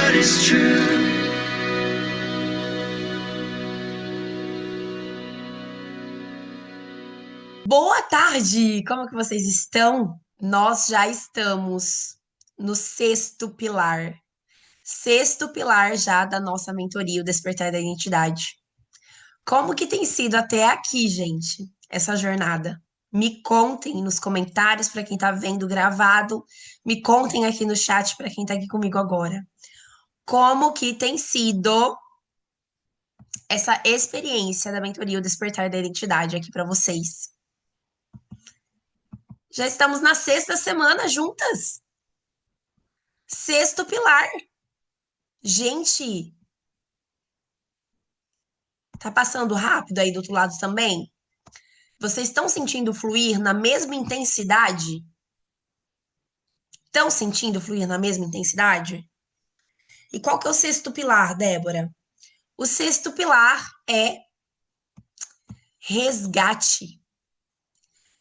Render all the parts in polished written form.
what is true. Boa tarde! Como que vocês estão? Nós já estamos no sexto pilar. Sexto pilar já da nossa mentoria, o Despertar da Identidade. Como que tem sido até aqui, gente, essa jornada? Me contem nos comentários para quem está vendo gravado, me contem aqui no chat para quem está aqui comigo agora. Como que tem sido essa experiência da mentoria, o Despertar da Identidade aqui para vocês? Já estamos na sexta semana juntas. Sexto pilar. Gente, tá passando rápido aí do outro lado também? Vocês estão sentindo fluir na mesma intensidade? Estão sentindo fluir na mesma intensidade? E qual que é o sexto pilar, Débora? O sexto pilar é resgate.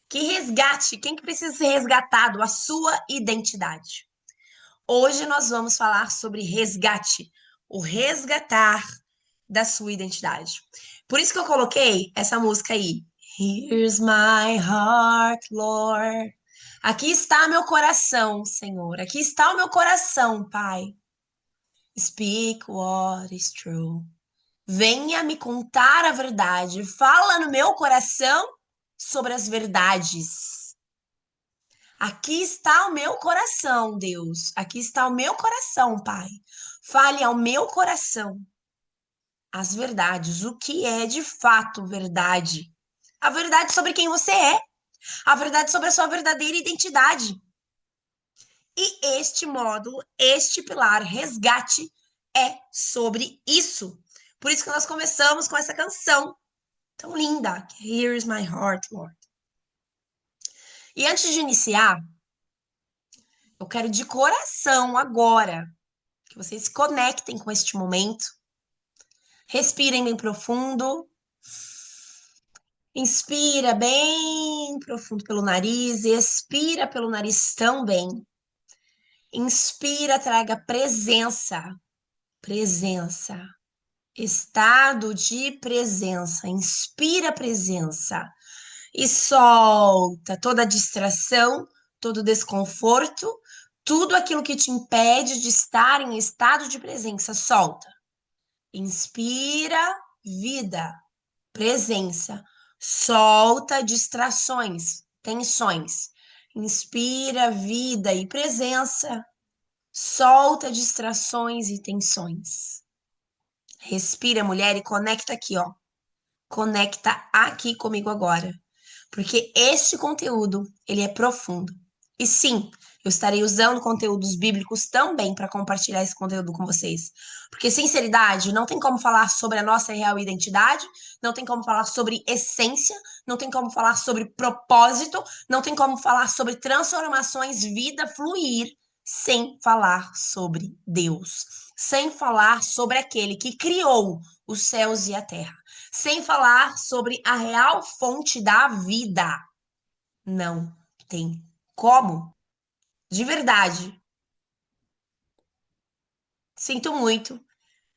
Que resgate? Quem que precisa ser resgatado? A sua identidade. Hoje nós vamos falar sobre resgate, o resgatar da sua identidade. Por isso que eu coloquei essa música aí. Here's my heart, Lord. Aqui está meu coração, Senhor. Aqui está o meu coração, Pai. Speak what is true. Venha me contar a verdade. Fala no meu coração sobre as verdades. Aqui está o meu coração, Deus. Aqui está o meu coração, Pai. Fale ao meu coração as verdades, o que é de fato verdade. A verdade sobre quem você é, a verdade sobre a sua verdadeira identidade. E este módulo, este pilar, resgate, é sobre isso. Por isso que nós começamos com essa canção tão linda, Here's My Heart, Lord. E antes de iniciar, eu quero de coração agora que vocês se conectem com este momento. Respirem bem profundo. Inspira bem profundo pelo nariz, expira pelo nariz também. Inspira, traga presença, presença, estado de presença. Inspira presença e solta toda a distração, todo o desconforto, tudo aquilo que te impede de estar em estado de presença. Solta. Inspira vida, presença. Solta distrações, tensões. Inspira vida e presença. Solta distrações e tensões. Respira, mulher, e conecta aqui, ó. Conecta aqui comigo agora. Porque este conteúdo, ele é profundo. E sim, eu estarei usando conteúdos bíblicos também para compartilhar esse conteúdo com vocês. Porque sinceridade, não tem como falar sobre a nossa real identidade, não tem como falar sobre essência, não tem como falar sobre propósito, não tem como falar sobre transformações, vida, fluir, sem falar sobre Deus, sem falar sobre aquele que criou os céus e a terra, sem falar sobre a real fonte da vida. Não tem como. De verdade. Sinto muito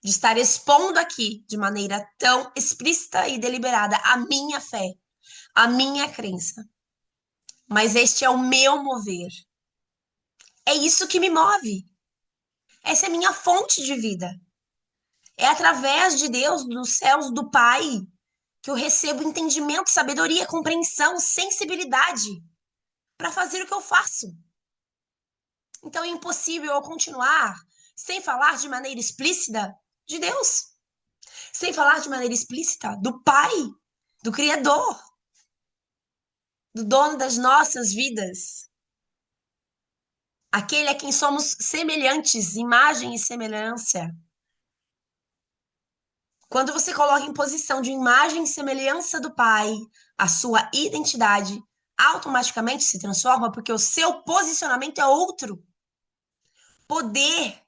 de estar expondo aqui de maneira tão explícita e deliberada a minha fé, a minha crença. Mas este é o meu mover. É isso que me move. Essa é a minha fonte de vida. É através de Deus, dos céus, do Pai, que eu recebo entendimento, sabedoria, compreensão, sensibilidade para fazer o que eu faço. Então é impossível eu continuar sem falar de maneira explícita de Deus, sem falar de maneira explícita do Pai, do Criador, do dono das nossas vidas, aquele a quem somos semelhantes, imagem e semelhança. Quando você coloca em posição de imagem e semelhança do Pai, a sua identidade automaticamente se transforma porque o seu posicionamento é outro. Poder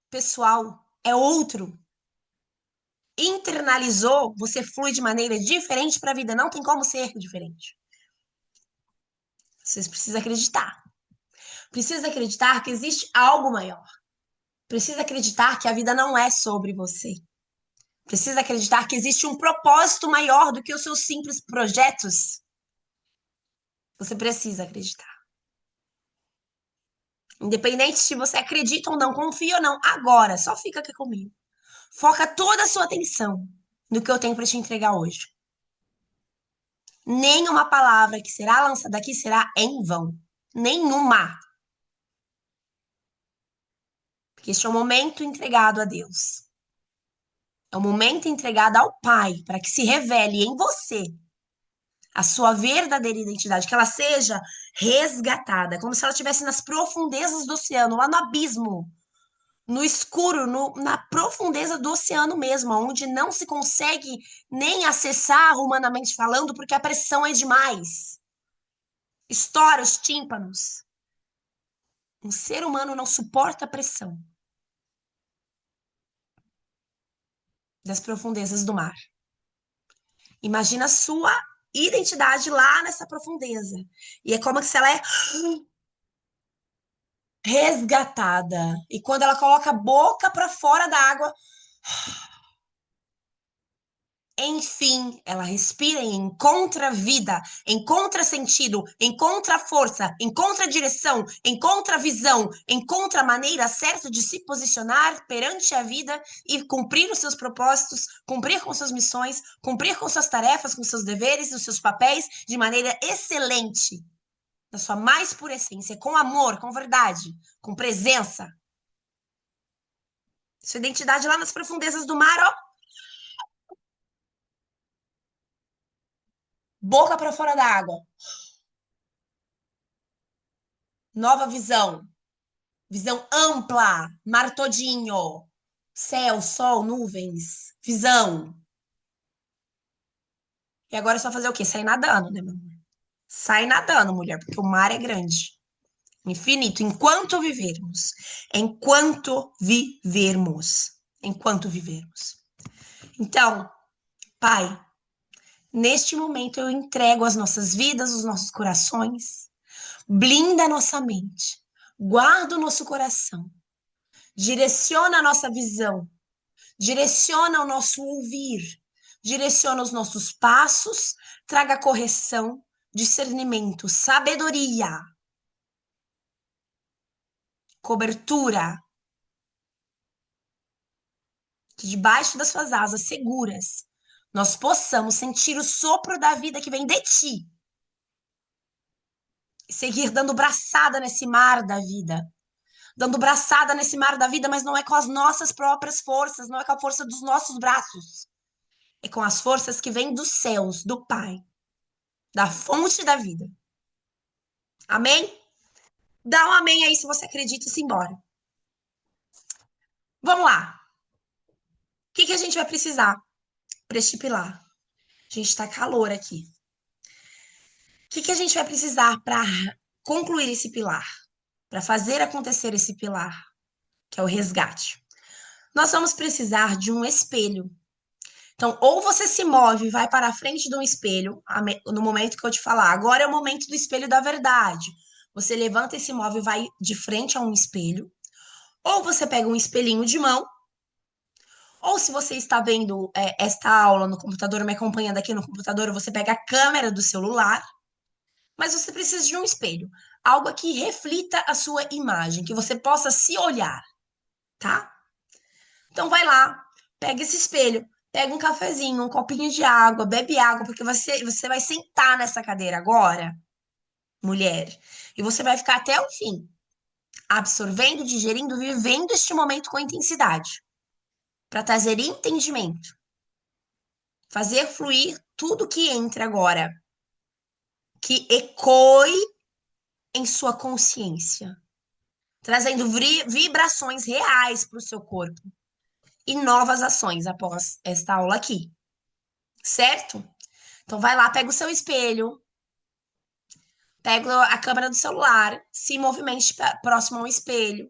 pessoal é outro. Internalizou, você flui de maneira diferente para a vida. Não tem como ser diferente. Vocês precisam acreditar. Precisa acreditar que existe algo maior. Precisa acreditar que a vida não é sobre você. Precisa acreditar que existe um propósito maior do que os seus simples projetos. Você precisa acreditar. Independente se você acredita ou não, confia ou não, agora, só fica aqui comigo. Foca toda a sua atenção no que eu tenho para te entregar hoje. Nenhuma palavra que será lançada aqui será em vão. Nenhuma. Porque este é um momento entregado a Deus. É um momento entregado ao Pai, para que se revele em você a sua verdadeira identidade, que ela seja resgatada, como se ela estivesse nas profundezas do oceano, lá no abismo, no escuro, na profundeza do oceano mesmo, onde não se consegue nem acessar humanamente falando, porque a pressão é demais. Estoura os tímpanos. Um ser humano não suporta a pressão das profundezas do mar. Imagina a sua identidade lá nessa profundeza. E é como se ela é resgatada. E quando ela coloca a boca para fora da água, enfim, ela respira e encontra vida, encontra sentido, encontra força, encontra direção, encontra visão, encontra a maneira certa de se posicionar perante a vida e cumprir os seus propósitos, cumprir com suas missões, cumprir com suas tarefas, com seus deveres, os seus papéis de maneira excelente, na sua mais pura essência, com amor, com verdade, com presença. Sua identidade lá nas profundezas do mar, ó, boca para fora da água. Nova visão. Visão ampla, mar todinho. Céu, sol, nuvens. Visão. E agora é só fazer o quê? Sair nadando, né, meu amor? Sai nadando, mulher, porque o mar é grande. Infinito. Enquanto vivermos. Enquanto vivermos. Enquanto vivermos. Então, Pai, neste momento eu entrego as nossas vidas, os nossos corações. Blinda a nossa mente. Guarda o nosso coração. Direciona a nossa visão. Direciona o nosso ouvir, direciona os nossos passos, traga correção, discernimento, sabedoria, cobertura, que debaixo das suas asas seguras nós possamos sentir o sopro da vida que vem de ti e seguir dando braçada nesse mar da vida. Dando braçada nesse mar da vida, mas não é com as nossas próprias forças, não é com a força dos nossos braços. É com as forças que vêm dos céus, do Pai, da fonte da vida. Amém? Dá um amém aí se você acredita e se embora. Vamos lá. O que que a gente vai precisar para este pilar? A gente está calor aqui. O que que a gente vai precisar para concluir esse pilar? Para fazer acontecer esse pilar, que é o resgate? Nós vamos precisar de um espelho. Então, ou você se move e vai para a frente de um espelho, no momento que eu te falar, agora é o momento do espelho da verdade. Você levanta e se move e vai de frente a um espelho. Ou você pega um espelhinho de mão. Ou se você está vendo esta aula no computador, me acompanhando aqui no computador, você pega a câmera do celular, mas você precisa de um espelho. Algo que reflita a sua imagem, que você possa se olhar, tá? Então vai lá, pega esse espelho, pega um cafezinho, um copinho de água, bebe água, porque você vai sentar nessa cadeira agora, mulher, e você vai ficar até o fim, absorvendo, digerindo, vivendo este momento com intensidade, para trazer entendimento. Fazer fluir tudo que entra agora, que ecoe em sua consciência, trazendo vibrações reais para o seu corpo e novas ações após esta aula aqui, certo? Então vai lá, pega o seu espelho, pega a câmera do celular, se movimente próximo ao espelho,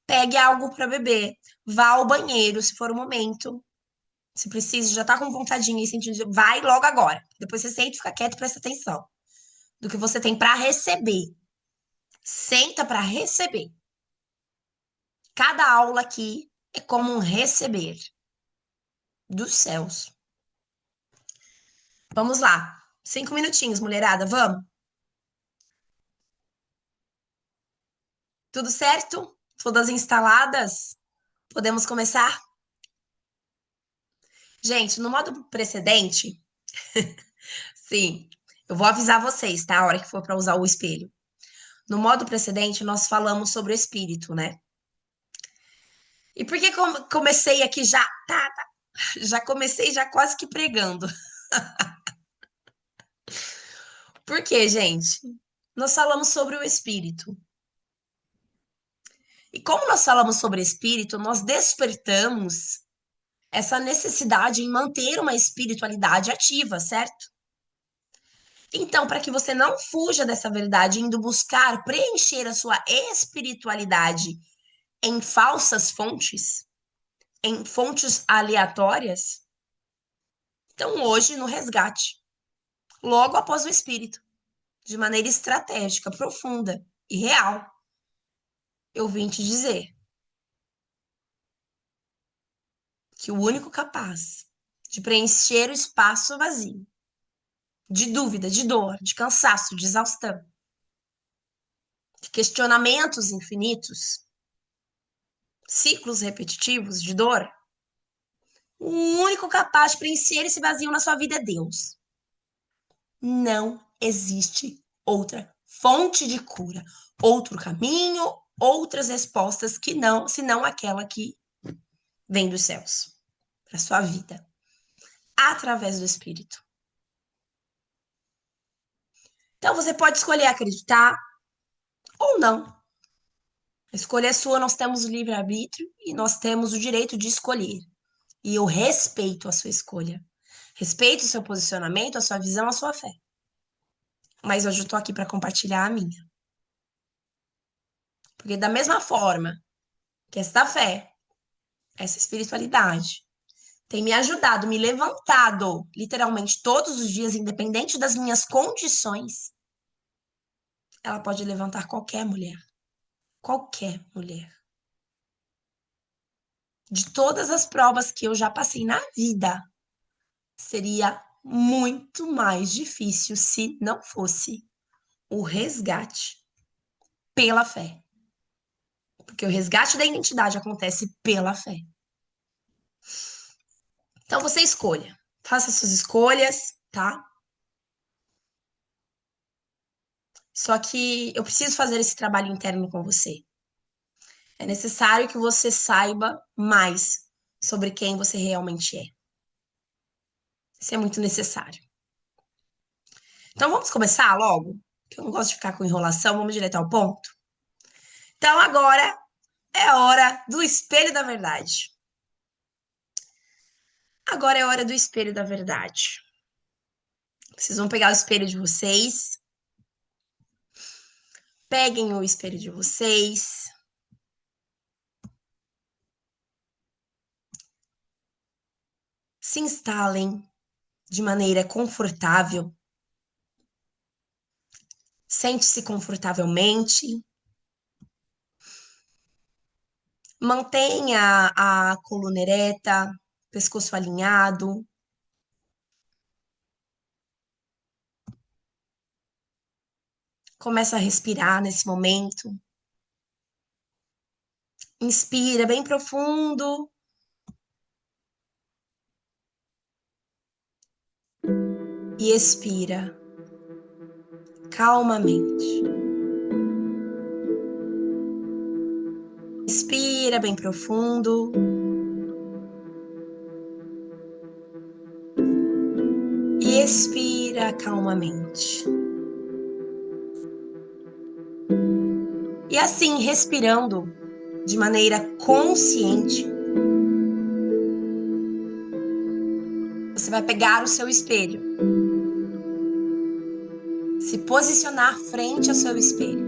pegue algo para beber, vá ao banheiro, se for o momento. Se precisa, já tá com vontadinha e sentindo, vai logo agora. Depois você senta, fica quieto e presta atenção do que você tem para receber. Senta para receber. Cada aula aqui é como um receber dos céus. Vamos lá. 5 minutinhos, mulherada, vamos? Tudo certo? Todas instaladas? Podemos começar? Gente, no modo precedente, sim, eu vou avisar vocês, tá? A hora que for para usar o espelho. No modo precedente, nós falamos sobre o espírito, né? E por que comecei aqui já? Já comecei já quase que pregando. Por quê, gente? Nós falamos sobre o espírito. E como nós falamos sobre espírito, nós despertamos essa necessidade em manter uma espiritualidade ativa, certo? Então, para que você não fuja dessa verdade, indo buscar preencher a sua espiritualidade em falsas fontes, em fontes aleatórias, então hoje no resgate, logo após o espírito, de maneira estratégica, profunda e real, eu vim te dizer que o único capaz de preencher o espaço vazio, de dúvida, de dor, de cansaço, de exaustão, de questionamentos infinitos, ciclos repetitivos de dor, o único capaz de preencher esse vazio na sua vida é Deus. Não existe outra fonte de cura, outro caminho, outras respostas que não, senão aquela que vem dos céus para sua vida, através do Espírito. Então você pode escolher acreditar ou não. A escolha é sua, nós temos o livre-arbítrio e nós temos o direito de escolher. E eu respeito a sua escolha. Respeito o seu posicionamento, a sua visão, a sua fé. Mas hoje eu tô aqui para compartilhar a minha. Porque da mesma forma que esta fé, essa espiritualidade, tem me ajudado, me levantado, literalmente todos os dias, independente das minhas condições, ela pode levantar qualquer mulher. Qualquer mulher. De todas as provas que eu já passei na vida, seria muito mais difícil se não fosse o resgate pela fé. Porque o resgate da identidade acontece pela fé. Então você escolha. Faça suas escolhas, tá? Só que eu preciso fazer esse trabalho interno com você. É necessário que você saiba mais sobre quem você realmente é. Isso é muito necessário. Então vamos começar logo? Que eu não gosto de ficar com enrolação, vamos direto ao ponto. Então agora é hora do espelho da verdade. Agora é hora do espelho da verdade. Vocês vão pegar o espelho de vocês. Peguem o espelho de vocês. Se instalem de maneira confortável. Sente-se confortavelmente. Mantenha a coluna ereta, pescoço alinhado. Começa a respirar nesse momento. Inspira bem profundo. E expira calmamente. Inspira bem profundo. E expira calmamente. E assim, respirando de maneira consciente, você vai pegar o seu espelho, se posicionar frente ao seu espelho,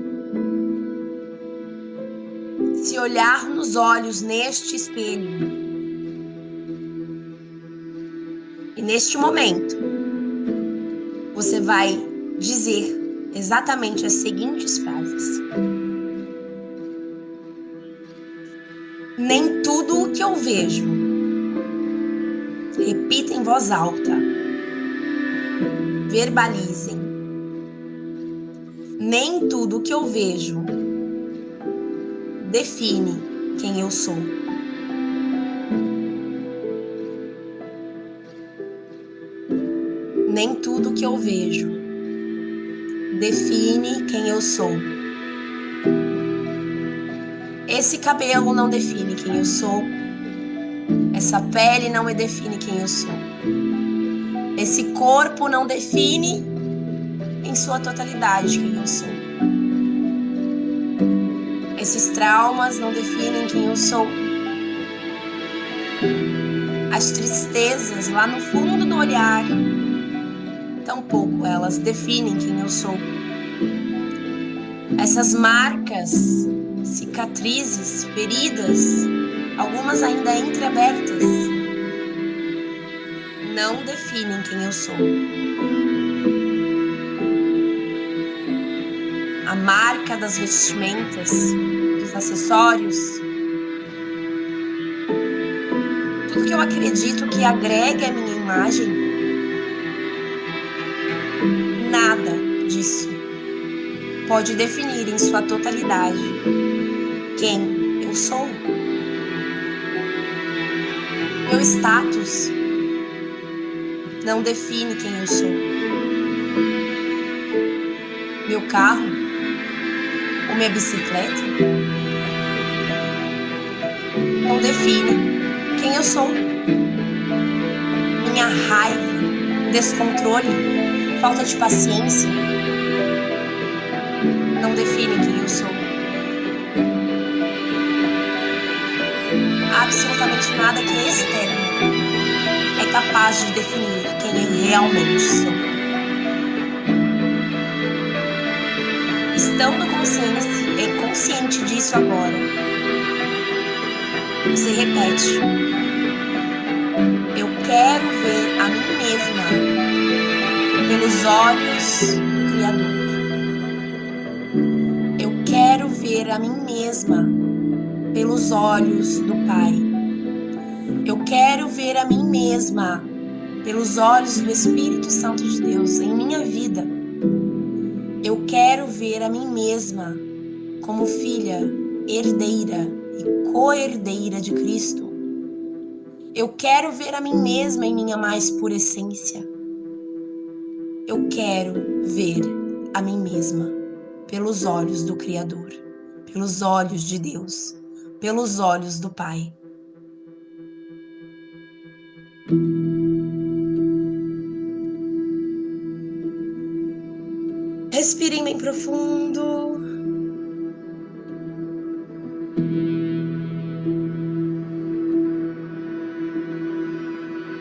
se olhar nos olhos neste espelho. E neste momento, você vai dizer exatamente as seguintes frases. Nem tudo o que eu vejo. Repita em voz alta. Verbalizem. Nem tudo o que eu vejo define quem eu sou. Nem tudo o que eu vejo define quem eu sou. Esse cabelo não define quem eu sou. Essa pele não me define quem eu sou. Esse corpo não define em sua totalidade quem eu sou. Esses traumas não definem quem eu sou. As tristezas lá no fundo do olhar, tampouco elas definem quem eu sou. Essas marcas, cicatrizes, feridas, algumas ainda entreabertas, não definem quem eu sou. A marca das vestimentas, dos acessórios, tudo que eu acredito que agrega a minha imagem, nada disso pode definir em sua totalidade quem eu sou. Meu status não define quem eu sou. Meu carro ou minha bicicleta não define quem eu sou. Minha raiva, descontrole, falta de paciência não define quem eu sou. Absolutamente nada que é externo é capaz de definir quem eu realmente sou. Estando consciente disso agora, você repete: eu quero ver a mim mesma pelos olhos do Criador. Eu quero ver a mim mesma pelos olhos do Pai. Eu quero ver a mim mesma pelos olhos do Espírito Santo de Deus em minha vida. Eu quero ver a mim mesma como filha, herdeira e co-herdeira de Cristo. Eu quero ver a mim mesma em minha mais pura essência. Eu quero ver a mim mesma pelos olhos do Criador, pelos olhos de Deus, pelos olhos do Pai. Respirem bem profundo.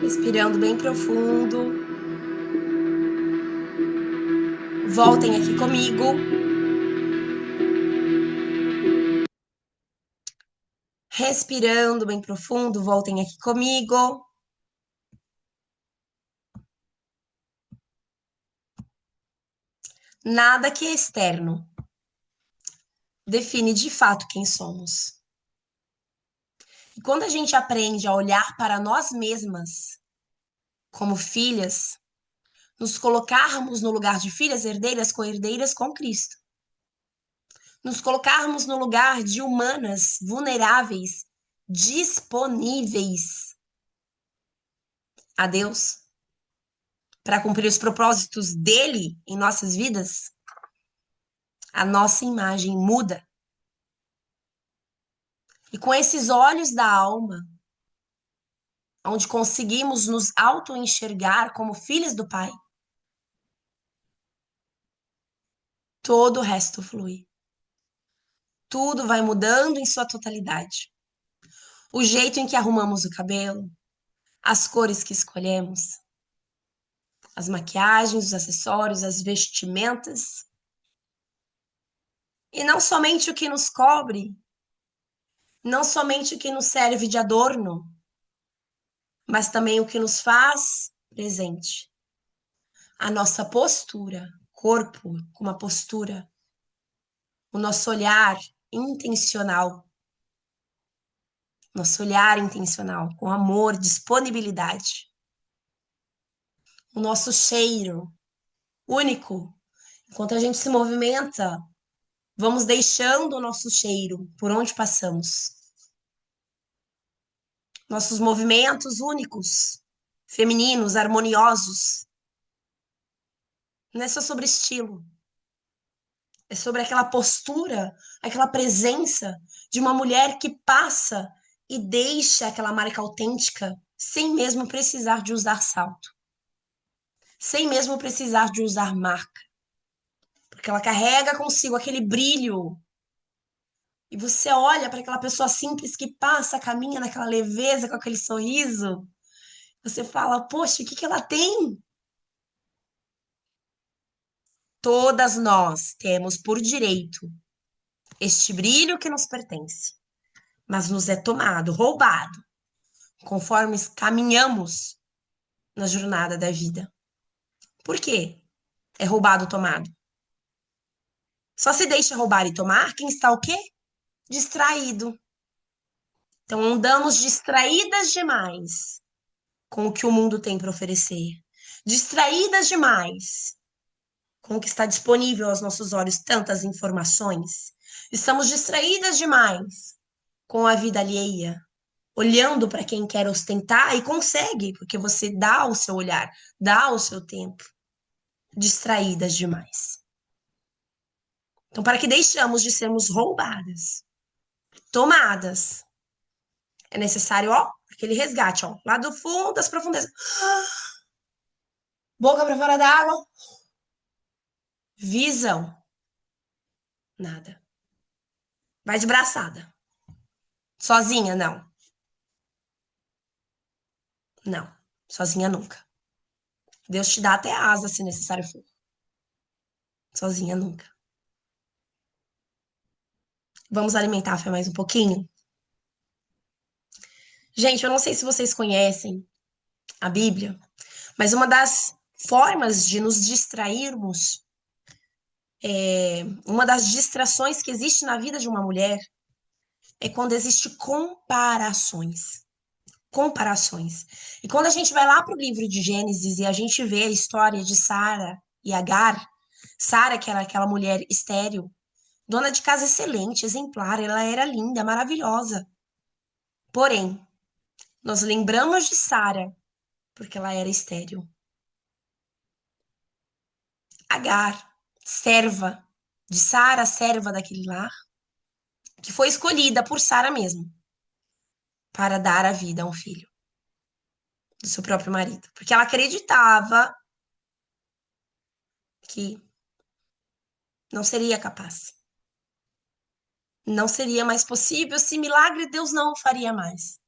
Respirando bem profundo. Voltem aqui comigo. Respirando bem profundo, voltem aqui comigo. Nada que é externo define de fato quem somos. E quando a gente aprende a olhar para nós mesmas como filhas, nos colocarmos no lugar de filhas herdeiras, co-herdeiras com Cristo, nos colocarmos no lugar de humanas vulneráveis, disponíveis a Deus para cumprir os propósitos dele em nossas vidas, a nossa imagem muda. E com esses olhos da alma, onde conseguimos nos auto-enxergar como filhas do Pai, todo o resto flui. Tudo vai mudando em sua totalidade. O jeito em que arrumamos o cabelo, as cores que escolhemos, as maquiagens, os acessórios, as vestimentas. E não somente o que nos cobre, não somente o que nos serve de adorno, mas também o que nos faz presente. A nossa postura, corpo com uma postura, o nosso olhar intencional, nosso olhar intencional, com amor, disponibilidade, o nosso cheiro único. Enquanto a gente se movimenta, vamos deixando o nosso cheiro por onde passamos. Nossos movimentos únicos, femininos, harmoniosos. Não é só sobre estilo, é sobre aquela postura, aquela presença de uma mulher que passa e deixa aquela marca autêntica sem mesmo precisar de usar salto, sem mesmo precisar de usar marca, porque ela carrega consigo aquele brilho. E você olha para aquela pessoa simples que passa, caminha naquela leveza, com aquele sorriso, você fala, poxa, o que que ela tem? Todas nós temos por direito este brilho que nos pertence, mas nos é tomado, roubado, conforme caminhamos na jornada da vida. Por quê? É roubado, tomado. Só se deixa roubar e tomar quem está o quê? Distraído. Então andamos distraídas demais com o que o mundo tem para oferecer. Distraídas demais com o que está disponível aos nossos olhos, tantas informações. Estamos distraídas demais com a vida alheia, olhando para quem quer ostentar e consegue, porque você dá o seu olhar, dá o seu tempo. Distraídas demais. Então, para que deixamos de sermos roubadas, tomadas, é necessário, ó, aquele resgate, ó, lá do fundo das profundezas. Boca para fora da água. Visão. Nada. Vai de braçada. Sozinha, não. Não. Sozinha nunca. Deus te dá até asa, se necessário for. Sozinha nunca. Vamos alimentar a fé mais um pouquinho? Gente, eu não sei se vocês conhecem a Bíblia, mas uma das formas de nos distrairmos, uma das distrações que existe na vida de uma mulher é quando existe comparações. Comparações. E quando a gente vai lá para o livro de Gênesis e a gente vê a história de Sara e Agar, Sara, que era aquela mulher estéril, dona de casa excelente, exemplar, ela era linda, maravilhosa. Porém, nós lembramos de Sara porque ela era estéril. Agar, serva de Sara, serva daquele lar, que foi escolhida por Sara mesmo para dar a vida a um filho do seu próprio marido, porque ela acreditava que não seria capaz. Não seria mais possível, se milagre Deus não o faria mais.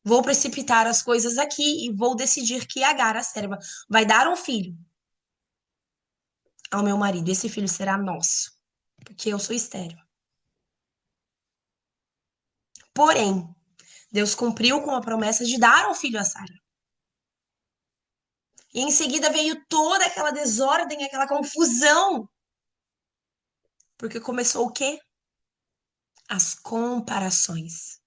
Vou precipitar as coisas aqui e vou decidir que Agar, a serva, vai dar um filho ao meu marido. Esse filho será nosso, porque eu sou estéril. Porém, Deus cumpriu com a promessa de dar um filho a Sara. E em seguida veio toda aquela desordem, aquela confusão. Porque começou o quê? As comparações.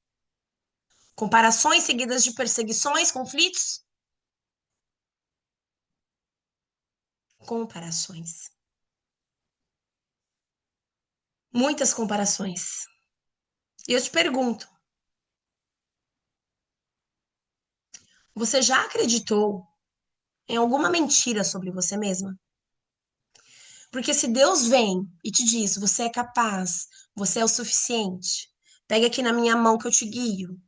Comparações seguidas de perseguições, conflitos. Comparações. Muitas comparações. E eu te pergunto, você já acreditou em alguma mentira sobre você mesma? Porque se Deus vem e te diz, você é capaz, você é o suficiente, pega aqui na minha mão que eu te guio,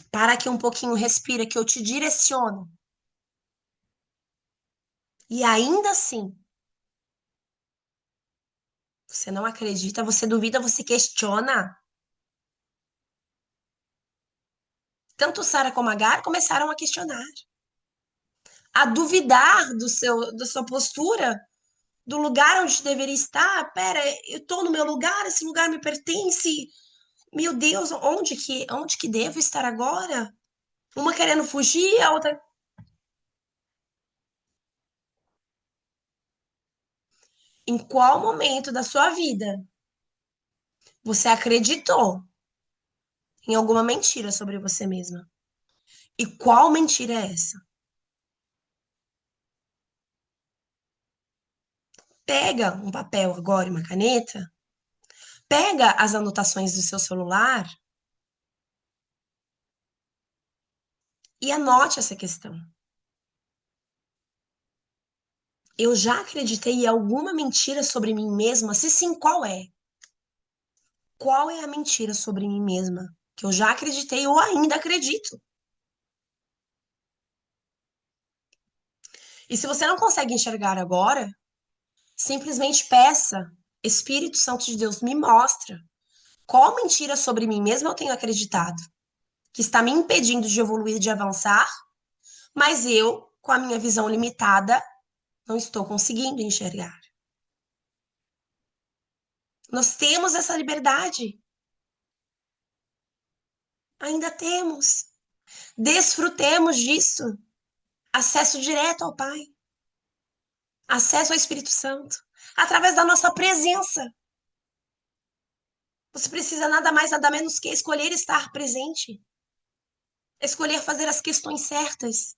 para aqui um pouquinho, respira que eu te direciono. E ainda assim, você não acredita, você duvida, você questiona. Tanto Sara como Agar começaram a questionar, a duvidar da sua postura, do lugar onde deveria estar. Pera, eu estou no meu lugar, esse lugar me pertence. Meu Deus, onde que devo estar agora? Uma querendo fugir, a outra. Em qual momento da sua vida você acreditou em alguma mentira sobre você mesma. E qual mentira é essa? Pega um papel agora e uma caneta, pega as anotações do seu celular e anote essa questão. Eu já acreditei em alguma mentira sobre mim mesma? Se sim, qual é? Qual é a mentira sobre mim mesma que eu já acreditei ou ainda acredito? E se você não consegue enxergar agora, simplesmente peça, Espírito Santo de Deus, me mostra qual mentira sobre mim mesma eu tenho acreditado, que está me impedindo de evoluir, de avançar, mas eu, com a minha visão limitada, não estou conseguindo enxergar. Nós temos essa liberdade. Ainda temos. Desfrutemos disso. Acesso direto ao Pai. Acesso ao Espírito Santo. Através da nossa presença. Você precisa nada mais, nada menos que escolher estar presente. Escolher fazer as questões certas.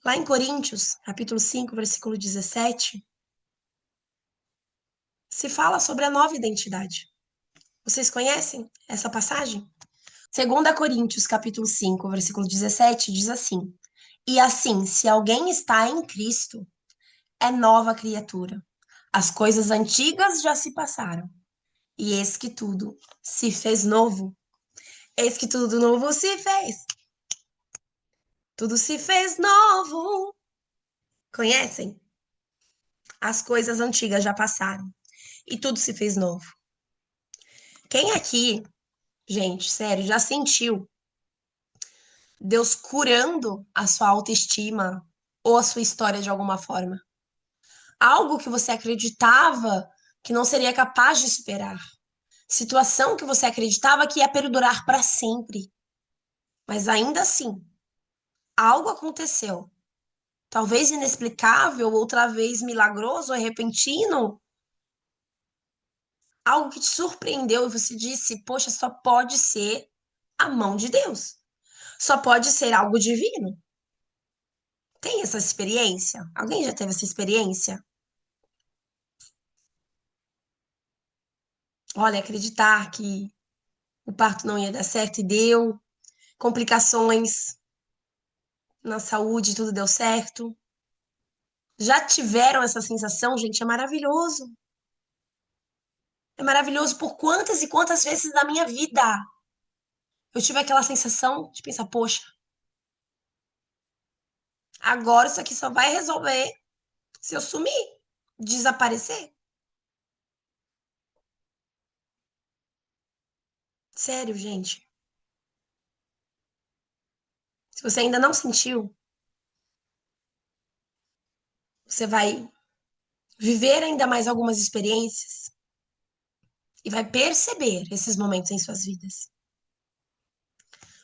Lá em Coríntios, capítulo 5, versículo 17, se fala sobre a nova identidade. Vocês conhecem essa passagem? 2 Coríntios, capítulo 5, versículo 17, diz assim: E assim, se alguém está em Cristo, é nova criatura. As coisas antigas já se passaram, e eis que tudo se fez novo. Eis que tudo novo se fez. Tudo se fez novo. Conhecem? As coisas antigas já passaram e tudo se fez novo. Quem aqui, gente, sério, já sentiu Deus curando a sua autoestima ou a sua história de alguma forma? Algo que você acreditava que não seria capaz de superar. Situação que você acreditava que ia perdurar para sempre. Mas ainda assim, algo aconteceu. Talvez inexplicável, outra vez milagroso ou repentino. Algo que te surpreendeu e você disse: Poxa, só pode ser a mão de Deus. Só pode ser algo divino. Tem essa experiência? Alguém já teve essa experiência? Olha, acreditar que o parto não ia dar certo e deu, complicações na saúde, tudo deu certo. Já tiveram essa sensação, gente? É maravilhoso. É maravilhoso por quantas e quantas vezes na minha vida eu tive aquela sensação de pensar, poxa, agora isso aqui só vai resolver se eu sumir, desaparecer. Sério, gente. Se você ainda não sentiu, você vai viver ainda mais algumas experiências e vai perceber esses momentos em suas vidas.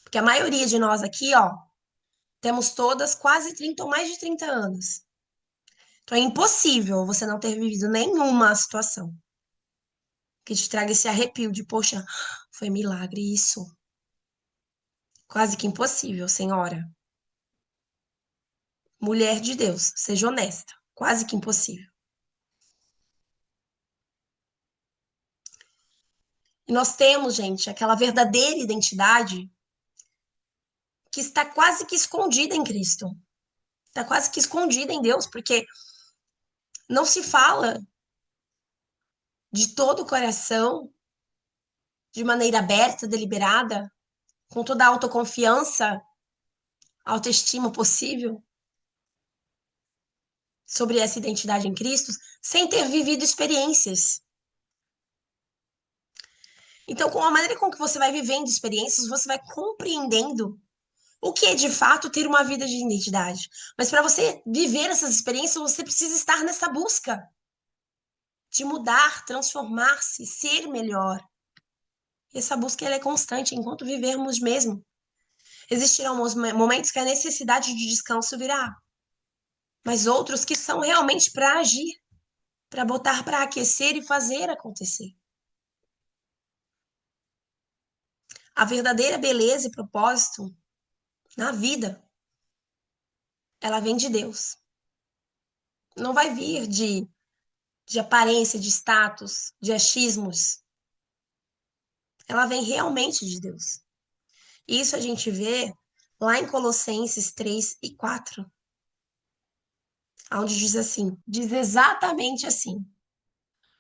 Porque a maioria de nós aqui, ó, temos todas quase 30 ou mais de 30 anos. Então é impossível você não ter vivido nenhuma situação que te traga esse arrepio de, poxa, foi milagre isso. Quase que impossível, senhora. Mulher de Deus, seja honesta. Quase que impossível. E nós temos, gente, aquela verdadeira identidade que está quase que escondida em Cristo. Está quase que escondida em Deus, porque não se fala de todo o coração, de maneira aberta, deliberada, com toda a autoconfiança, autoestima possível sobre essa identidade em Cristo, sem ter vivido experiências. Então, com a maneira com que você vai vivendo experiências, você vai compreendendo o que é de fato ter uma vida de identidade. Mas para você viver essas experiências, você precisa estar nessa busca de mudar, transformar-se, ser melhor. E essa busca ela é constante enquanto vivermos mesmo. Existirão momentos que a necessidade de descanso virá, mas outros que são realmente para agir. para botar para aquecer e fazer acontecer. A verdadeira beleza e propósito na vida, ela vem de Deus. Não vai vir de aparência, de status, de achismos. Ela vem realmente de Deus. Isso a gente vê lá em Colossenses 3:4, onde diz assim, diz exatamente assim: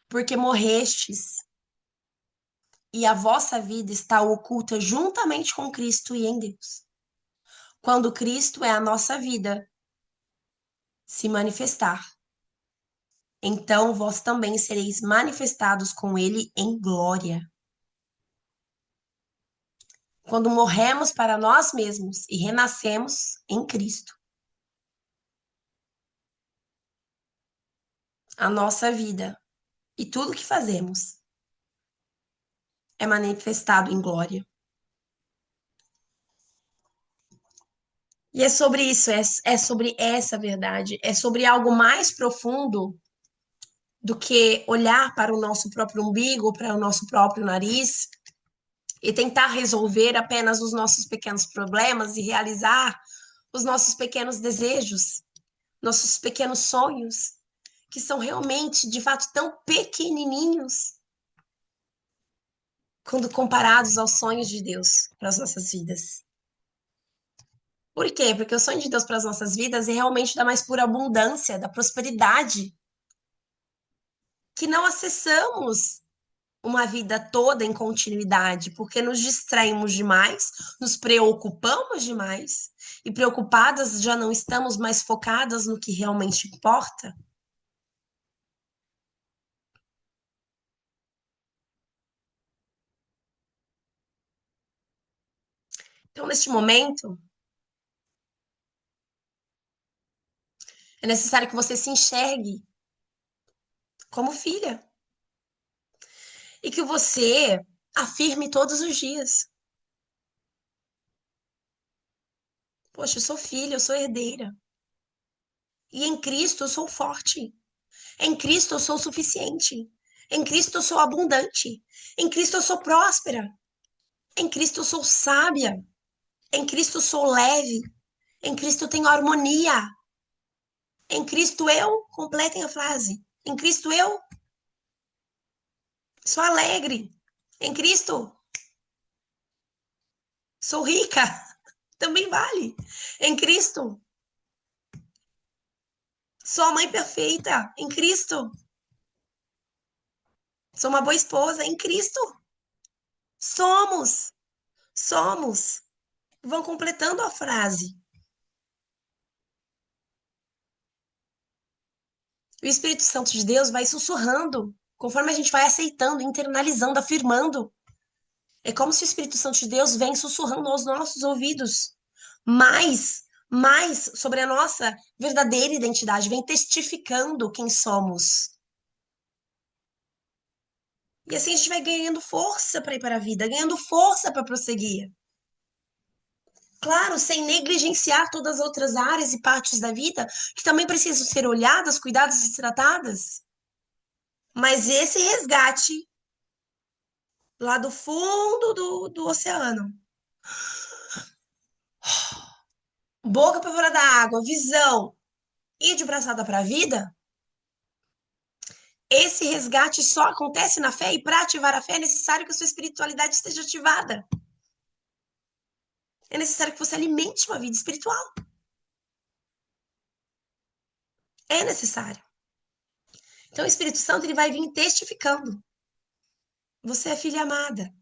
porque morrestes e a vossa vida está oculta juntamente com Cristo e em Deus. Quando Cristo é a nossa vida se manifestar, então vós também sereis manifestados com ele em glória. Quando morremos para nós mesmos e renascemos em Cristo, a nossa vida e tudo que fazemos é manifestado em glória. E é sobre isso, é sobre essa verdade, é sobre algo mais profundo do que olhar para o nosso próprio umbigo, para o nosso próprio nariz e tentar resolver apenas os nossos pequenos problemas e realizar os nossos pequenos desejos, nossos pequenos sonhos, que são realmente, de fato, tão pequenininhos quando comparados aos sonhos de Deus para as nossas vidas. Por quê? Porque o sonho de Deus para as nossas vidas é realmente da mais pura abundância, da prosperidade, que não acessamos uma vida toda em continuidade, porque nos distraímos demais, nos preocupamos demais, e preocupadas já não estamos mais focadas no que realmente importa. Então, neste momento, é necessário que você se enxergue como filha e que você afirme todos os dias: poxa, eu sou filha, eu sou herdeira. E em Cristo eu sou forte. Em Cristo eu sou suficiente. Em Cristo eu sou abundante. Em Cristo eu sou próspera. Em Cristo eu sou sábia. Em Cristo eu sou leve. Em Cristo eu tenho harmonia. Em Cristo eu, completem a frase. Em Cristo eu sou alegre. Em Cristo sou rica. Também vale. Em Cristo sou a mãe perfeita. Em Cristo sou uma boa esposa. Em Cristo somos. Somos. Vão completando a frase. O Espírito Santo de Deus vai sussurrando, conforme a gente vai aceitando, internalizando, afirmando. É como se o Espírito Santo de Deus vem sussurrando aos nossos ouvidos mais sobre a nossa verdadeira identidade, vem testificando quem somos. E assim a gente vai ganhando força para ir para a vida, ganhando força para prosseguir. Claro, sem negligenciar todas as outras áreas e partes da vida que também precisam ser olhadas, cuidadas e tratadas. Mas esse resgate lá do fundo do oceano, boca para fora da água, visão e de braçada para a vida, esse resgate só acontece na fé e para ativar a fé é necessário que a sua espiritualidade esteja ativada. É necessário que você alimente uma vida espiritual. É necessário. Então o Espírito Santo ele vai vir testificando. Você é filha amada,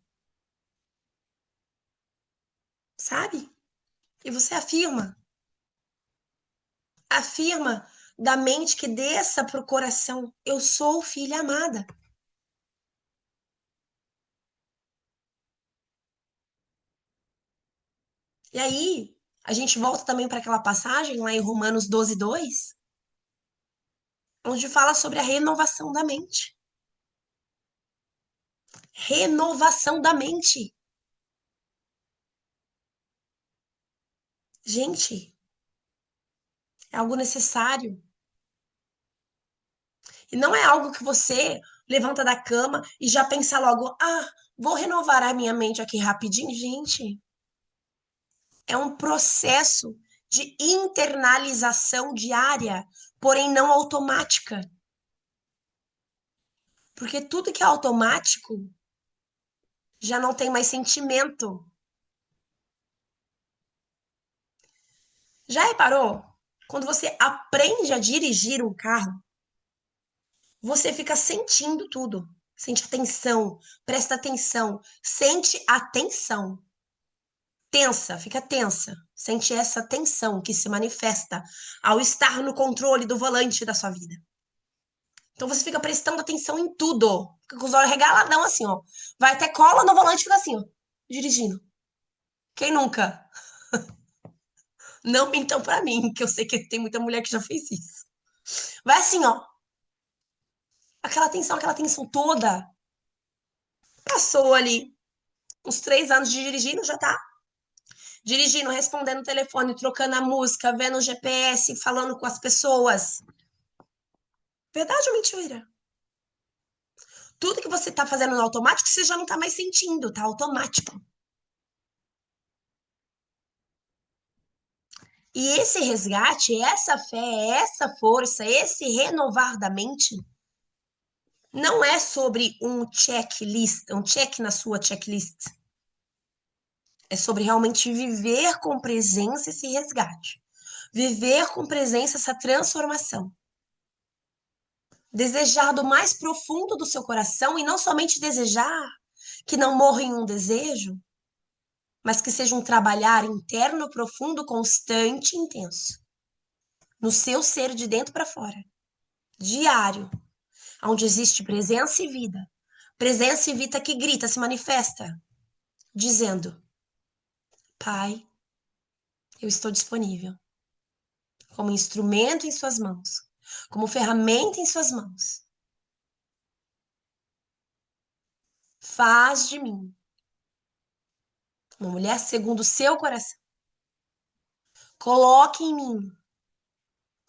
sabe? E você afirma. Afirma da mente que desça para o coração. Eu sou filha amada. E aí, a gente volta também para aquela passagem lá em Romanos 12:2, onde fala sobre a renovação da mente. Renovação da mente. Gente, é algo necessário. Não é algo que você levanta da cama e já pensa logo, ah, vou renovar a minha mente aqui rapidinho. Gente, é um processo de internalização diária, porém não automática. Porque tudo que é automático já não tem mais sentimento. Já reparou? Quando você aprende a dirigir um carro, você fica sentindo tudo. Sente atenção, presta atenção, sente atenção. Tensa, fica tensa. Sente essa tensão que se manifesta ao estar no controle do volante da sua vida. Então você fica prestando atenção em tudo. Fica com os olhos regaladão assim, ó. Vai até cola no volante e fica assim, ó, dirigindo. Quem nunca? Não mintam pra mim, que eu sei que tem muita mulher que já fez isso. Vai assim, ó. Aquela tensão toda. Passou ali uns 3 anos de dirigindo, já tá dirigindo, respondendo o telefone, trocando a música, vendo o GPS, falando com as pessoas. Verdade ou mentira? Tudo que você tá fazendo no automático, você já não tá mais sentindo, tá automático. E esse resgate, essa fé, essa força, esse renovar da mente, não é sobre um checklist, um check na sua checklist. É sobre realmente viver com presença esse resgate. Viver com presença essa transformação. Desejar do mais profundo do seu coração e não somente desejar que não morra em um desejo, mas que seja um trabalhar interno, profundo, constante e intenso. No seu ser de dentro para fora. Diário. Onde existe presença e vida. Presença e vida que grita, se manifesta, dizendo: Pai, eu estou disponível como instrumento em suas mãos, como ferramenta em suas mãos. Faz de mim uma mulher segundo o seu coração. Coloque em mim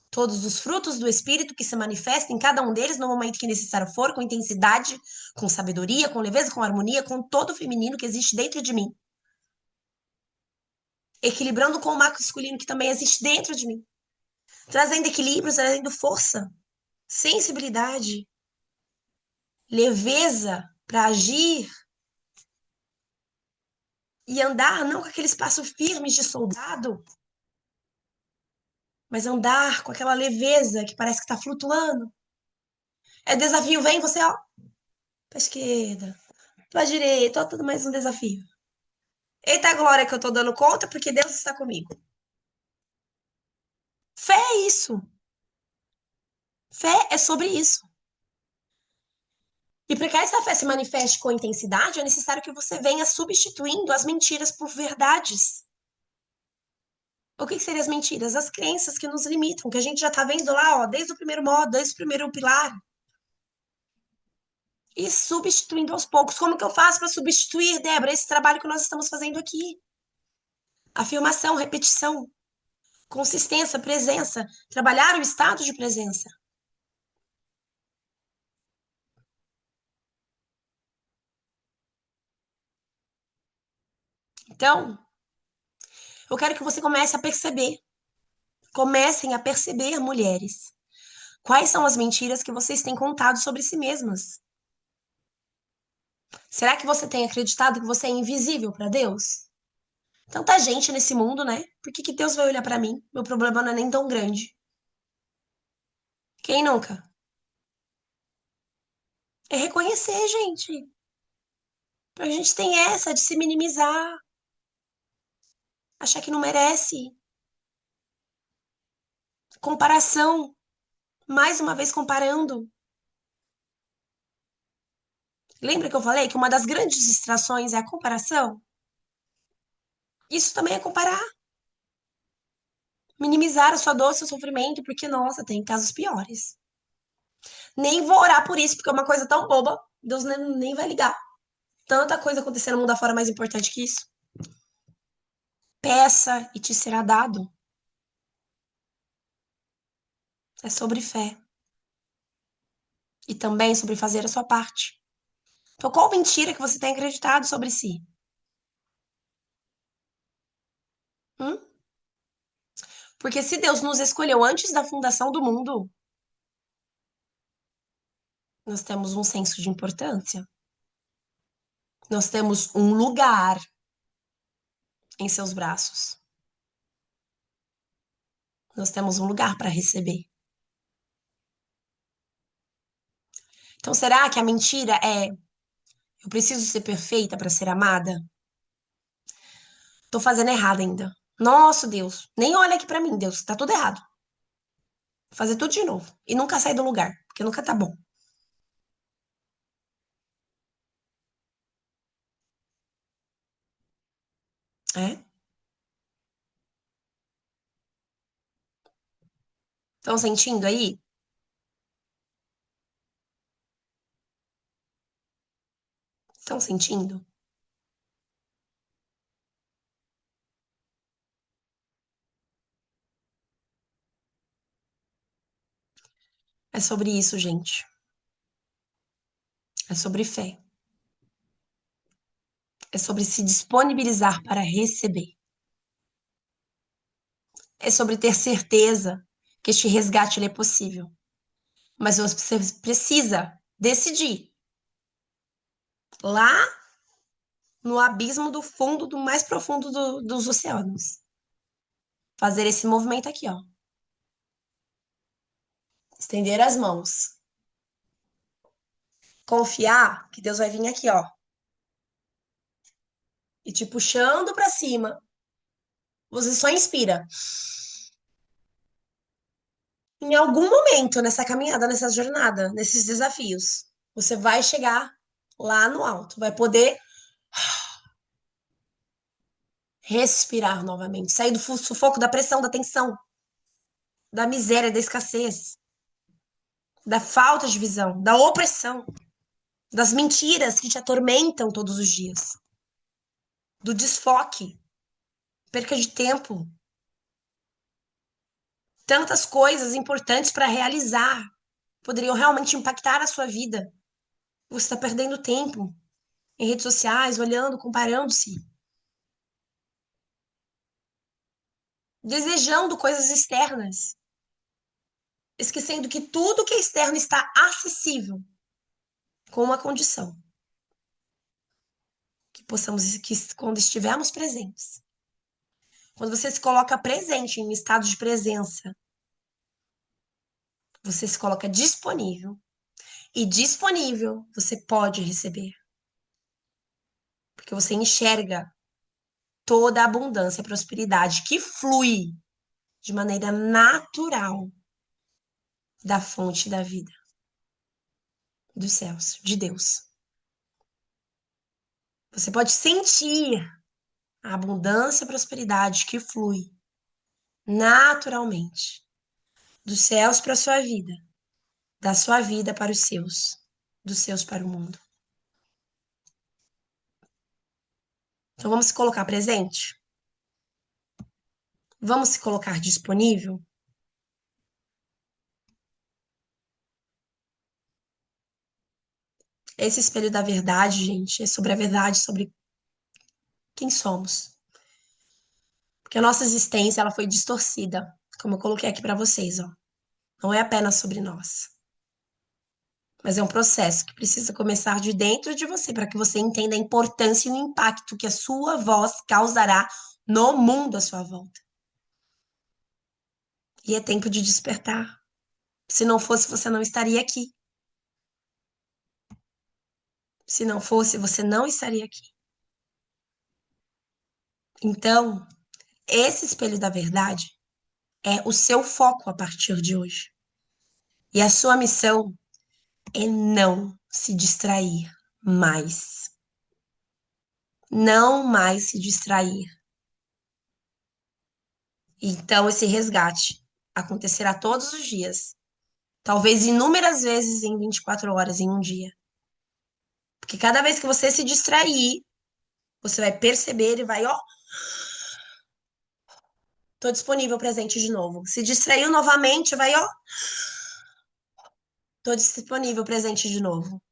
todos os frutos do Espírito que se manifestem em cada um deles no momento que necessário for, com intensidade, com sabedoria, com leveza, com harmonia, com todo o feminino que existe dentro de mim. Equilibrando com o masculino que também existe dentro de mim. Trazendo equilíbrio, trazendo força, sensibilidade, leveza para agir e andar não com aqueles passos firmes de soldado, mas andar com aquela leveza que parece que está flutuando. É desafio, vem você, ó, pra esquerda, pra direita, ó, tudo mais um desafio. Eita glória que eu tô dando conta, porque Deus está comigo. Fé é isso. Fé é sobre isso. E para que essa fé se manifeste com intensidade, é necessário que você venha substituindo as mentiras por verdades. O que seriam as mentiras? As crenças que nos limitam, que a gente já tá vendo lá, ó, desde o primeiro modo, desde o primeiro pilar. E substituindo aos poucos. Como que eu faço para substituir, Débora, esse trabalho que nós estamos fazendo aqui? Afirmação, repetição, consistência, presença. Trabalhar o estado de presença. Então, eu quero que você comece a perceber. Comecem a perceber, mulheres. Quais são as mentiras que vocês têm contado sobre si mesmas? Será que você tem acreditado que você é invisível para Deus? Tanta gente nesse mundo, né? Por que que Deus vai olhar para mim? Meu problema não é nem tão grande. Quem nunca? É reconhecer, gente. A gente tem essa de se minimizar, achar que não merece. Comparação, mais uma vez comparando. Lembra que eu falei que uma das grandes distrações é a comparação? Isso também é comparar. Minimizar a sua dor, seu sofrimento, porque, nossa, tem casos piores. Nem vou orar por isso, porque é uma coisa tão boba, Deus nem vai ligar. Tanta coisa acontecendo no mundo afora mais importante que isso. Peça e te será dado. É sobre fé. e também sobre fazer a sua parte. Então, qual mentira que você tem acreditado sobre si? Hum? Porque se Deus nos escolheu antes da fundação do mundo, nós temos um senso de importância. Nós temos um lugar em seus braços. Nós temos um lugar para receber. Então, será que a mentira é eu preciso ser perfeita para ser amada? Tô fazendo errado ainda. Nossa, Deus, nem olha aqui para mim, Deus, tá tudo errado. Vou fazer tudo de novo e nunca sair do lugar, porque nunca tá bom. É? Estão sentindo aí? Estão sentindo? É sobre isso, gente. É sobre fé. É sobre se disponibilizar para receber. É sobre ter certeza que este resgate ele é possível. Mas você precisa decidir lá no abismo do fundo, do mais profundo dos oceanos. Fazer esse movimento aqui, ó. Estender as mãos. Confiar que Deus vai vir aqui, ó. E te puxando para cima. Você só inspira. Em algum momento nessa caminhada, nessa jornada, nesses desafios, você vai chegar lá no alto, vai poder respirar novamente, sair do sufoco, da pressão, da tensão, da miséria, da escassez, da falta de visão, da opressão, das mentiras que te atormentam todos os dias, do desfoque, perca de tempo, tantas coisas importantes para realizar poderiam realmente impactar a sua vida. Você está perdendo tempo em redes sociais, olhando, comparando-se, desejando coisas externas, esquecendo que tudo que é externo está acessível com uma condição, que possamos, que quando estivermos presentes, quando você se coloca presente em estado de presença, você se coloca disponível e disponível você pode receber, porque você enxerga toda a abundância e prosperidade que flui de maneira natural da fonte da vida, dos céus, de Deus. Você pode sentir a abundância e prosperidade que flui naturalmente dos céus para a sua vida, da sua vida para os seus, dos seus para o mundo. Então vamos se colocar presente? Vamos se colocar disponível? Esse espelho da verdade, gente, é sobre a verdade, sobre quem somos. Porque a nossa existência, ela foi distorcida, como eu coloquei aqui para vocês, ó. Não é apenas sobre nós, mas é um processo que precisa começar de dentro de você, para que você entenda a importância e o impacto que a sua voz causará no mundo à sua volta. E é tempo de despertar. Se não fosse, você não estaria aqui. Se não fosse, você não estaria aqui. Então, esse espelho da verdade é o seu foco a partir de hoje. E a sua missão é não se distrair mais. Não mais se distrair. Então, esse resgate acontecerá todos os dias. Talvez inúmeras vezes em 24 horas em um dia. Porque cada vez que você se distrair, você vai perceber e vai, ó, tô disponível presente de novo. Se distraiu novamente, vai, ó, Tô disponível, presente de novo.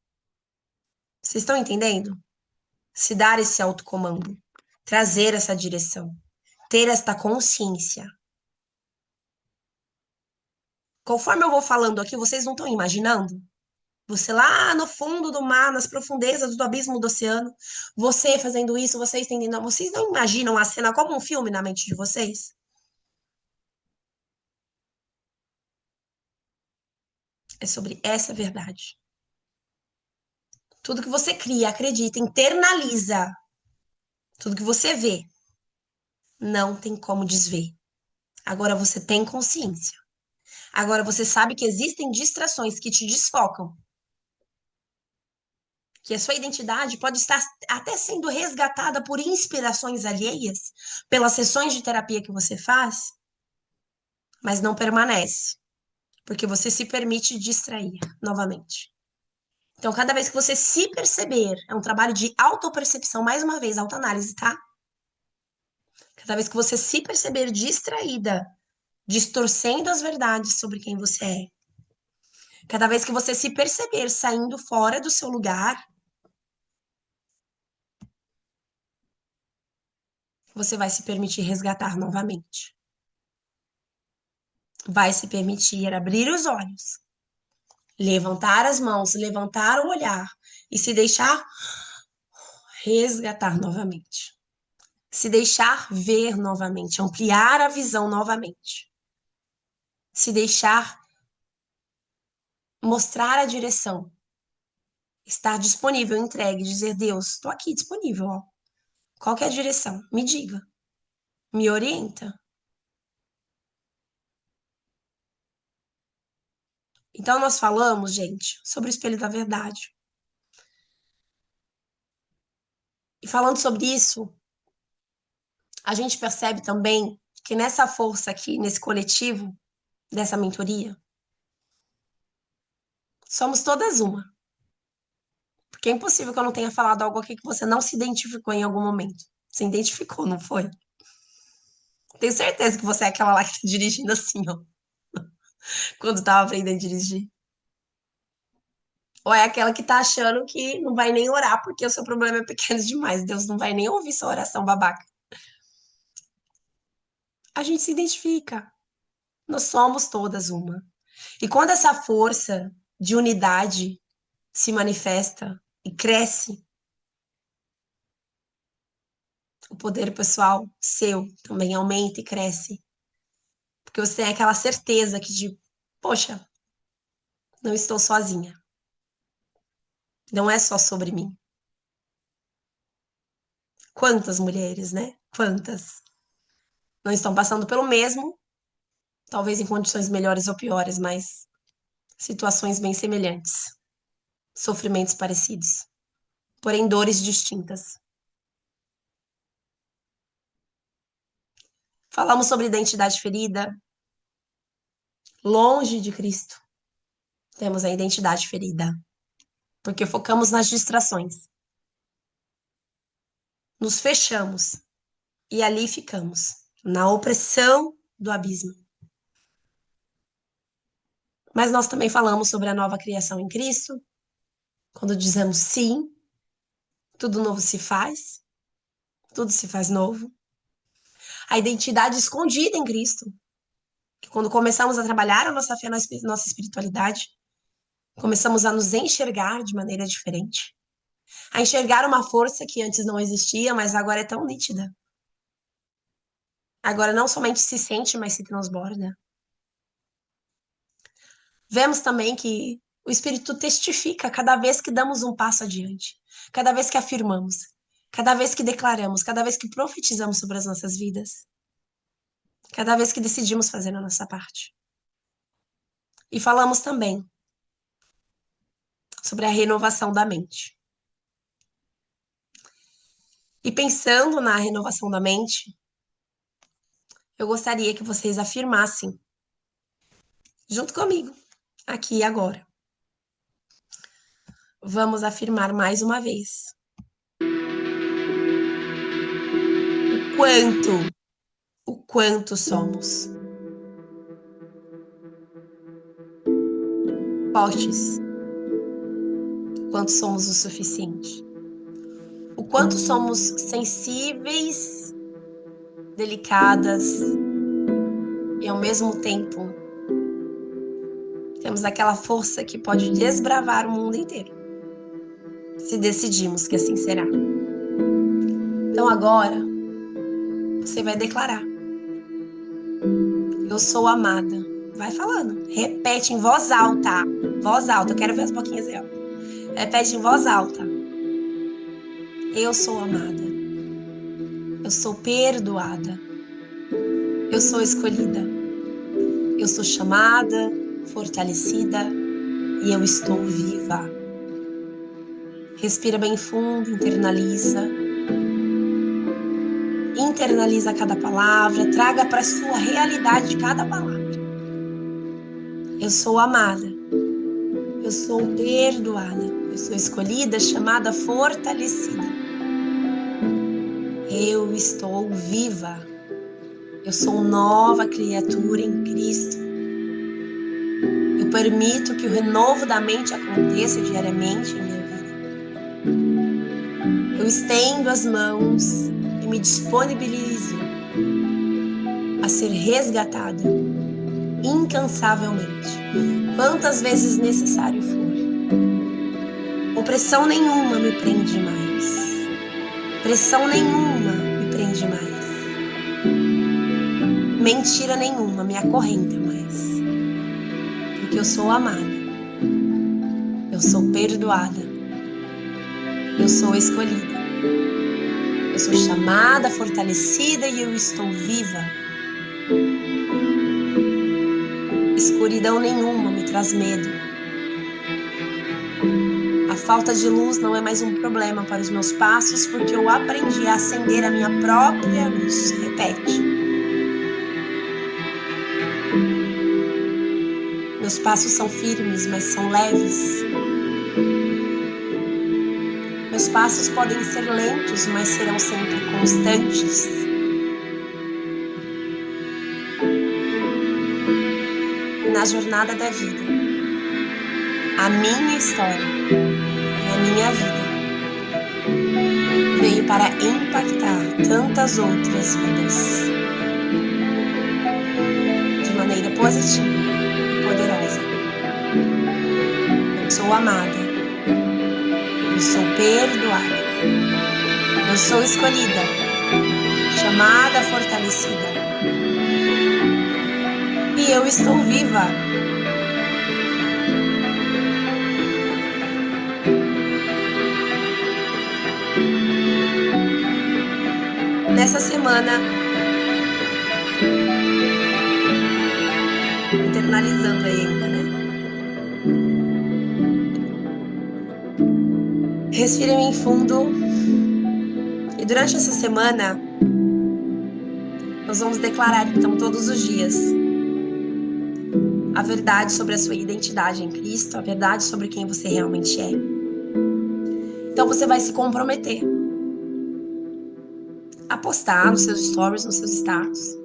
Vocês estão entendendo? Se dar esse autocomando, trazer essa direção, ter esta consciência. Conforme eu vou falando aqui, vocês não estão imaginando? Você lá no fundo do mar, nas profundezas do abismo do oceano, você fazendo isso, vocês entendendo. Vocês não imaginam a cena como um filme na mente de vocês? É sobre essa verdade. Tudo que você cria, acredita, internaliza, tudo que você vê, não tem como desver. Agora você tem consciência. Agora você sabe que existem distrações que te desfocam, que a sua identidade pode estar até sendo resgatada por inspirações alheias, pelas sessões de terapia que você faz, mas não permanece, porque você se permite distrair novamente. Então, cada vez que você se perceber, é um trabalho de autopercepção, mais uma vez, autoanálise, tá? Cada vez que você se perceber distraída, distorcendo as verdades sobre quem você é, cada vez que você se perceber saindo fora do seu lugar, você vai se permitir resgatar novamente. Vai se permitir abrir os olhos, levantar as mãos, levantar o olhar e se deixar resgatar novamente. Se deixar ver novamente, ampliar a visão novamente. Se deixar mostrar a direção. Estar disponível, entregue, dizer: Deus, estou aqui disponível, ó. Qual que é a direção? Me diga. Me orienta. Então, nós falamos, gente, sobre o espelho da verdade. E falando sobre isso, a gente percebe também que nessa força aqui, nesse coletivo, dessa mentoria, somos todas uma. Porque é impossível que eu não tenha falado algo aqui que você não se identificou em algum momento. Você identificou, não foi? Tenho certeza que você é aquela lá que tá dirigindo assim, ó, quando tava aprendendo a dirigir. Ou é aquela que tá achando que não vai nem orar porque o seu problema é pequeno demais. Deus não vai nem ouvir sua oração babaca. A gente se identifica. Nós somos todas uma. E quando essa força de unidade se manifesta e cresce, o poder pessoal seu também aumenta e cresce. Porque você tem aquela certeza que de, poxa, não estou sozinha. Não é só sobre mim. Quantas mulheres, né? Quantas não estão passando pelo mesmo, talvez em condições melhores ou piores, mas situações bem semelhantes, sofrimentos parecidos, porém dores distintas. Falamos sobre identidade ferida, longe de Cristo. Temos a identidade ferida, porque focamos nas distrações. Nos fechamos e ali ficamos, na opressão do abismo. Mas nós também falamos sobre a nova criação em Cristo, quando dizemos sim, tudo novo se faz, tudo se faz novo. A identidade escondida em Cristo, que quando começamos a trabalhar a nossa fé, nossa espiritualidade, começamos a nos enxergar de maneira diferente, a enxergar uma força que antes não existia, mas agora é tão nítida. Agora não somente se sente, mas se transborda. Vemos também que o Espírito testifica cada vez que damos um passo adiante, cada vez que afirmamos, cada vez que declaramos, cada vez que profetizamos sobre as nossas vidas, cada vez que decidimos fazer a nossa parte. E falamos também sobre a renovação da mente. E pensando na renovação da mente, eu gostaria que vocês afirmassem, junto comigo, aqui e agora. Vamos afirmar mais uma vez. Quanto, o quanto somos. fortes, o quanto somos o suficiente, o quanto somos sensíveis, delicadas e ao mesmo tempo temos aquela força que pode desbravar o mundo inteiro, se decidirmos que assim será. Então agora você vai declarar: eu sou amada. Vai falando, repete em voz alta. Voz alta, eu quero ver as boquinhas aí, ó. Repete em voz alta: eu sou amada. Eu sou perdoada. Eu sou escolhida. Eu sou chamada, fortalecida e eu estou viva. Respira bem fundo, internaliza. Internaliza cada palavra, traga para a sua realidade cada palavra. Eu sou amada. Eu sou perdoada. Eu sou escolhida, chamada, fortalecida. Eu estou viva. Eu sou nova criatura em Cristo. Eu permito que o renovo da mente aconteça diariamente em minha vida. Eu estendo as mãos e me disponibilizo a ser resgatada incansavelmente, quantas vezes necessário for. Opressão nenhuma me prende mais. Pressão nenhuma me prende mais. Mentira nenhuma me acorrenta mais. Porque eu sou amada. Eu sou perdoada. Eu sou escolhida. Eu sou chamada, fortalecida e eu estou viva. Escuridão nenhuma me traz medo. A falta de luz não é mais um problema para os meus passos, porque eu aprendi a acender a minha própria luz. Repete. Meus passos são firmes, mas são leves. Meus passos podem ser lentos, mas serão sempre constantes. Na jornada da vida, a minha história e a minha vida veio para impactar tantas outras vidas de maneira positiva e poderosa. Eu sou amada. Eu sou perdoada. Eu sou escolhida, chamada, fortalecida. E eu estou viva. Nessa semana, internalizando ainda, né? Respire bem fundo. E durante essa semana, nós vamos declarar, então, todos os dias, a verdade sobre a sua identidade em Cristo, a verdade sobre quem você realmente é. Então, você vai se comprometer a postar nos seus stories, nos seus status,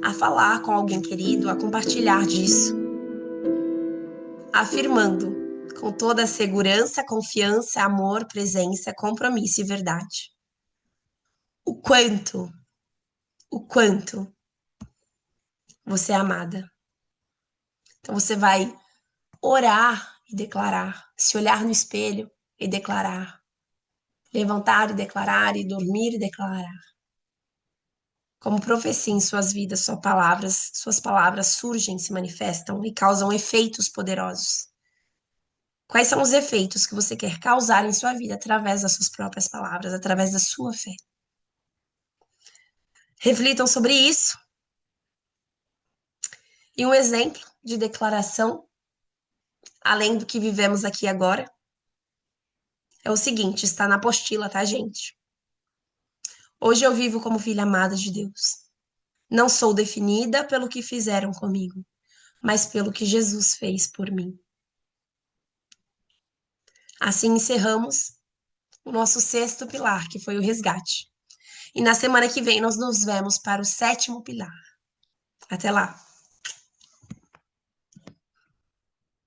a falar com alguém querido, a compartilhar disso, afirmando com toda a segurança, confiança, amor, presença, compromisso e verdade o quanto você é amada. Então você vai orar e declarar, se olhar no espelho e declarar, levantar e declarar e dormir e declarar. Como profecia em suas vidas, suas palavras surgem, se manifestam e causam efeitos poderosos. Quais são os efeitos que você quer causar em sua vida através das suas próprias palavras, através da sua fé? Reflitam sobre isso. E um exemplo de declaração, além do que vivemos aqui agora, é o seguinte, está na apostila, tá, gente? Hoje eu vivo como filha amada de Deus. Não sou definida pelo que fizeram comigo, mas pelo que Jesus fez por mim. Assim encerramos o nosso sexto pilar, que foi o resgate. E na semana que vem nós nos vemos para o sétimo pilar. Até lá!